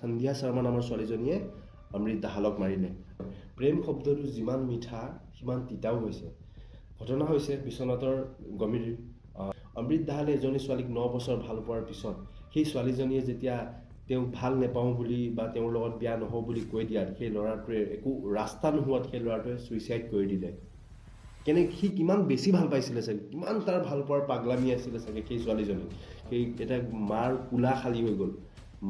সন্ধিয়া শৰ্মা নামৰ ছোৱালীজনীয়ে অমৃত দাহালক মাৰিলে। প্ৰেম শব্দটো যিমান মিঠা সিমান তিতাও হৈছে। ঘটনা হৈছে বিশ্বনাথৰ গমিৰ অমৃত দাহালে এজনী ছোৱালীক 9 বছৰ ভাল পোৱাৰ পিছত সেই ছোৱালীজনীয়ে যেতিয়া তেওঁক ভাল নেপাওঁ বুলি বা তেওঁৰ লগত বিয়া নহওঁ বুলি কৈ দিয়াত সেই ল'ৰাটোৱে একো ৰাস্তা নোহোৱাত সেই ল'ৰাটোৱে ছুইচাইড কৰি দিলে। সি কিমান বেছি ভাল পাইছিলে চাগে, কিমান তাৰ ভাল পোৱাৰ পাগলামি আছিলে চাগে সেই ছোৱালীজনী। সেই এটা মাৰ কোলা খালী হৈ গ'ল।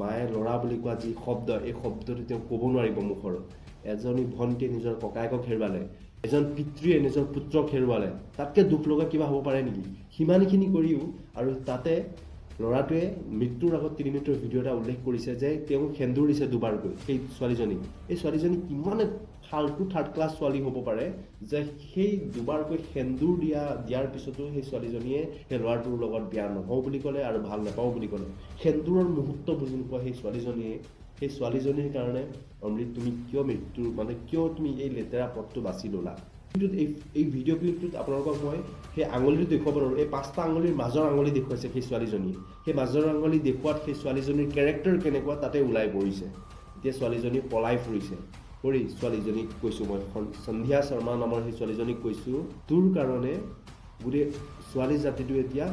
মায়ে ল'ৰা বুলি কোৱা যি শব্দ, এই শব্দটো তেওঁ ক'ব নোৱাৰিব মুখৰ। এজনী ভণ্টিয়ে নিজৰ ককায়েকক হেৰুৱালে, এজন পিতৃয়ে নিজৰ পুত্ৰক হেৰুৱালে, তাতকৈ দুখ লগা কিবা হ'ব পাৰে নেকি? সিমানখিনি কৰিও আৰু তাতে ল'ৰাটোৱে মৃত্যুৰ আগত 3 মিনিটৰ ভিডিঅ' এটা উল্লেখ কৰিছে যে তেওঁ সেন্দুৰ দিছে দুবাৰকৈ সেই ছোৱালীজনীক। এই ছোৱালীজনী কিমান ফাল্টু থাৰ্ড ক্লাছ ছোৱালী হ'ব পাৰে যে সেই দুবাৰকৈ সেন্দুৰ দিয়াৰ পিছতো সেই ছোৱালীজনীয়ে সেই ল'ৰাটোৰ লগত বিয়া নহওঁ বুলি ক'লে আৰু ভাল নাপাওঁ বুলি ক'লে। সেন্দুৰৰ মুহূৰ্ত বুজি নোপোৱা সেই ছোৱালীজনীৰ কাৰণে অমৃত তুমি কিয় তুমি এই লেতেৰা পথটো বাছি ল'লা? কিন্তু এই ভিডিঅ' ক্লিপটোত আপোনালোকক মই সেই আঙুলিটো দেখুৱাব নোৱাৰোঁ। এই 5টা আঙুলিৰ মাজৰ আঙুলি দেখুৱাইছে সেই ছোৱালীজনীয়ে। সেই মাজৰ আঙুলি দেখুৱাত সেই ছোৱালীজনীৰ কেৰেক্টাৰ কেনেকুৱা তাতে ওলাই পৰিছে। এতিয়া ছোৱালীজনী পলাই ফুৰিছে। ছোৱালীজনীক কৈছোঁ মই, সন্ধিয়া শৰ্মা নামৰ সেই ছোৱালীজনীক কৈছোঁ, তোৰ কাৰণে গোটেই ছোৱালী জাতিটো এতিয়া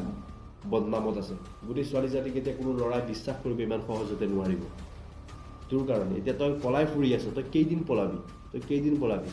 বদনামত আছে। গোটেই ছোৱালী জাতিক এতিয়া কোনো ল'ৰাই বিশ্বাস কৰিব ইমান সহজতে নোৱাৰিব। তোৰ কাৰণে এতিয়া তই পলাই ফুৰি আছ। তই কেইদিন পলাবি?